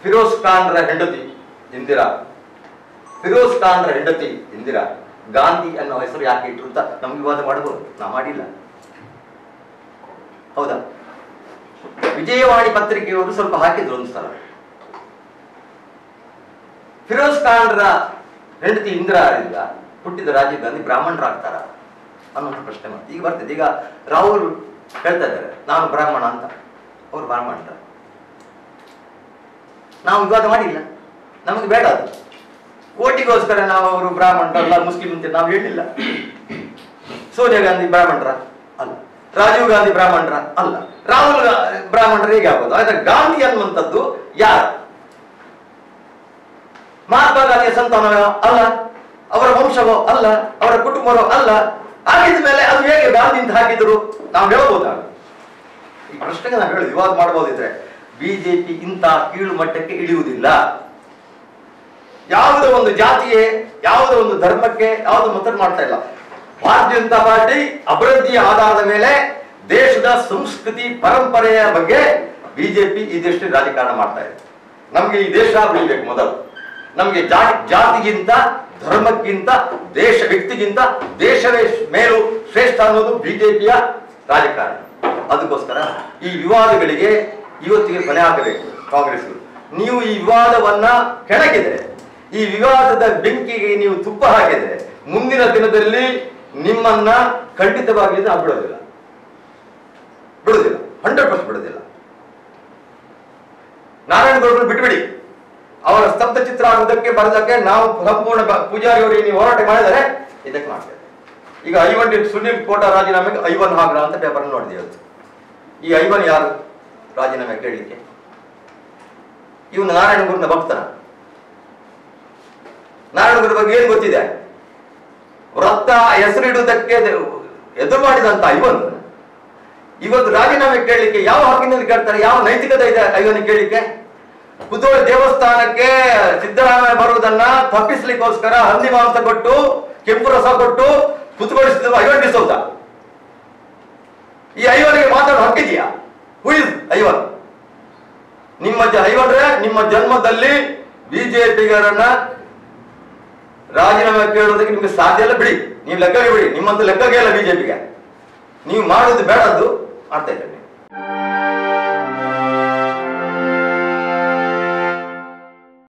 ಫಿರೋಜ್ ಖಾನ್ರ ಹೆಂಡತಿ ಇಂದಿರಾ ಗಾಂಧಿ ಅನ್ನೋ ಹೆಸರು ಯಾಕೆ ಇಟ್ರು ಅಂತ ನಮ್ಗೆ ವಿವಾದ ಮಾಡಬಹುದು, ನಾ ಮಾಡಿಲ್ಲ. ಹೌದಾ? ವಿಜಯವಾಣಿ ಪತ್ರಿಕೆಯವರು ಸ್ವಲ್ಪ ಹಾಕಿದ್ರು ಒಂದು ಸಲ, ಫಿರೋಜ್ ಖಾನ್ರ ಹೆಂಡತಿ ಇಂದಿರಾರಿಂದ ಹುಟ್ಟಿದ ರಾಜೀವ್ ಗಾಂಧಿ ಬ್ರಾಹ್ಮಣರಾಗ್ತಾರ ಅನ್ನೋ ಪ್ರಶ್ನೆ ಮಾಡ್ತಾರೆ. ಈಗ ಬರ್ತದೆ. ಈಗ ರಾಹುಲ್ ಹೇಳ್ತಾ ಇದ್ದಾರೆ ನಾನು ಬ್ರಾಹ್ಮಣ ಅಂತ, ಅವ್ರು ಬ್ರಾಹ್ಮಣರ. ನಾವು ವಿವಾದ ಮಾಡಿಲ್ಲ, ನಮಗೆ ಬೇಡ ಅದು. ಓಟಿಗೋಸ್ಕರ ನಾವು ಅವರು ಬ್ರಾಹ್ಮಣರಲ್ಲ ಮುಸ್ಲಿಂ ಅಂತ ನಾವು ಹೇಳಿಲ್ಲ. ಸೋನಿಯಾ ಗಾಂಧಿ ಬ್ರಾಹ್ಮಣರ ಅಲ್ಲ, ರಾಜೀವ್ ಗಾಂಧಿ ಬ್ರಾಹ್ಮಣರ ಅಲ್ಲ, ರಾಹುಲ್ ಬ್ರಾಹ್ಮಣರು ಹೇಗೆ ಆಗ್ಬೋದು? ಆದ್ರೆ ಗಾಂಧಿ ಅನ್ನುವಂಥದ್ದು ಯಾರು? ಮಹಾತ್ಮ ಗಾಂಧಿಯ ಸಂತಾನವೋ ಅಲ್ಲ, ಅವರ ವಂಶವೋ ಅಲ್ಲ, ಅವರ ಕುಟುಂಬವೋ ಅಲ್ಲ. ಹಾಗಿದ ಮೇಲೆ ಅದು ಹೇಗೆ ಗಾಂಧಿ ಅಂತ ಹಾಕಿದ್ರು ನಾವು ಹೇಳ್ಬೋದಾಗ? ಈ ಪ್ರಶ್ನೆಗೆ ನಾವು ಹೇಳಿ ವಿವಾದ ಮಾಡಬಹುದಿದ್ರೆ ಬಿಜೆಪಿ ಇಂಥ ಕೀಳು ಮಟ್ಟಕ್ಕೆ ಇಳಿಯುವುದಿಲ್ಲ. ಯಾವುದೋ ಒಂದು ಜಾತಿಗೆ, ಯಾವುದೋ ಒಂದು ಧರ್ಮಕ್ಕೆ, ಯಾವುದೋ ಮತ ಮಾಡ್ತಾ ಇಲ್ಲ. ಭಾರತೀಯ ಜನತಾ ಪಾರ್ಟಿ ಅಭಿವೃದ್ಧಿಯ ಆಧಾರದ ಮೇಲೆ ದೇಶದ ಸಂಸ್ಕೃತಿ ಪರಂಪರೆಯ ಬಗ್ಗೆ ಬಿಜೆಪಿ ಈ ದೇಶದಲ್ಲಿ ರಾಜಕಾರಣ ಮಾಡ್ತಾ ಇದೆ. ನಮ್ಗೆ ಈ ದೇಶ ಬೆಳಿಬೇಕು ಮೊದಲು. ನಮ್ಗೆ ಜಾತಿಗಿಂತ ಧರ್ಮಕ್ಕಿಂತ ವ್ಯಕ್ತಿಗಿಂತ ದೇಶವೇ ಮೇಲು ಶ್ರೇಷ್ಠ ಅನ್ನೋದು ಬಿಜೆಪಿಯ ರಾಜಕಾರಣ. ಅದಕ್ಕೋಸ್ಕರ ಈ ವಿವಾದಗಳಿಗೆ ಇವತ್ತಿಗೆ ಕೊನೆ ಆಗಬೇಕು. ಕಾಂಗ್ರೆಸ್ ನೀವು ಈ ವಿವಾದವನ್ನ ಕೆಣಕಿದ್ರೆ, ಈ ವಿವಾದದ ಬೆಂಕಿಗೆ ನೀವು ತುಪ್ಪ ಹಾಕಿದ್ರೆ, ಮುಂದಿನ ದಿನದಲ್ಲಿ ನಿಮ್ಮನ್ನ ಖಂಡಿತವಾಗಿ ನಾವು ಬಿಡೋದಿಲ್ಲ, 100% ಬಿಡೋದಿಲ್ಲ. ನಾರಾಯಣ ಗೌಡರು ಬಿಟ್ಬಿಡಿ, ಅವರ ಸ್ತಬ್ಧ ಚಿತ್ರ ಆಗುವುದಕ್ಕೆ ಬರೋದಕ್ಕೆ ನಾವು ಸಂಪೂರ್ಣ ಪೂಜಾರಿ ಅವರಿಗೆ ನೀವು ಹೋರಾಟ ಮಾಡಿದರೆ ಇದಕ್ಕೆ ಮಾಡ್ತೇವೆ. ಈಗ ಐವನ್ ಸುನೀಲ್ ಕೋಟಾ ರಾಜೀನಾಮೆಗೆ ಐವನ್ ಹಾಗ್ರ ಅಂತ ಪೇಪರ್ ನೋಡಿದೆ ಇವತ್ತು. ಈ ಐವನ್ ಯಾರು ರಾಜೀನಾಮೆ ಕೇಳಲಿಕ್ಕೆ? ಇವನು ನಾರಾಯಣ ಗುರುನ ಭಕ್ತನ. ನಾರಾಯಣ ಗುರು ಬಗ್ಗೆ ಏನ್ ಗೊತ್ತಿದೆ? ವೃತ್ತ ಹೆಸರಿಡುವುದಕ್ಕೆ ಎದುರು ಮಾಡಿದಂತ ಐವನ್ ಇವತ್ತು ರಾಜೀನಾಮೆ ಕೇಳಲಿಕ್ಕೆ ಯಾವ ಹಕ್ಕಿನಲ್ಲಿ ಕೇಳ್ತಾರೆ? ಯಾವ ನೈತಿಕತೆ ಇದೆ ಐವನ್ ಕೇಳಲಿಕ್ಕೆ? ಕುತೂಹಲ ದೇವಸ್ಥಾನಕ್ಕೆ ಸಿದ್ದರಾಮಯ್ಯ ಬರುವುದನ್ನ ತಪ್ಪಿಸ್ಲಿಕ್ಕೋಸ್ಕರ ಹಂದಿ ಮಾಂಸ ಕೊಟ್ಟು ಕೆಂಪು ರಸ ಕೊಟ್ಟು ಕುತ್ಕೊಳಿಸಿದ್ರು ಐವನ್ ಡಿಸೋಜ. ಈ ಐವನಿಗೆ ಮಾತಾಡೋ ಹಕ್ಕಿದೆಯಾ? Who is Ivan? ಐವನ್ರೆ ನಿಮ್ಮ ಜನ್ಮದಲ್ಲಿ ಬಿಜೆಪಿಗರನ್ನ ರಾಜೀನಾಮೆ ಕೇಳೋದಕ್ಕೆ ನಿಮ್ಗೆ ಸಾಧ್ಯ ಇಲ್ಲ. ಬಿಡಿ, ನೀವು ಲೆಕ್ಕಗೆ ಬಿಡಿ, ನಿಮ್ಮಂತ ಲೆಕ್ಕಗೆ ಇಲ್ಲ ಬಿಜೆಪಿಗೆ. ನೀವು ಮಾಡೋದು ಬೇಡದ್ದು ಮಾಡ್ತಾ ಇದ್ದೀರಿ.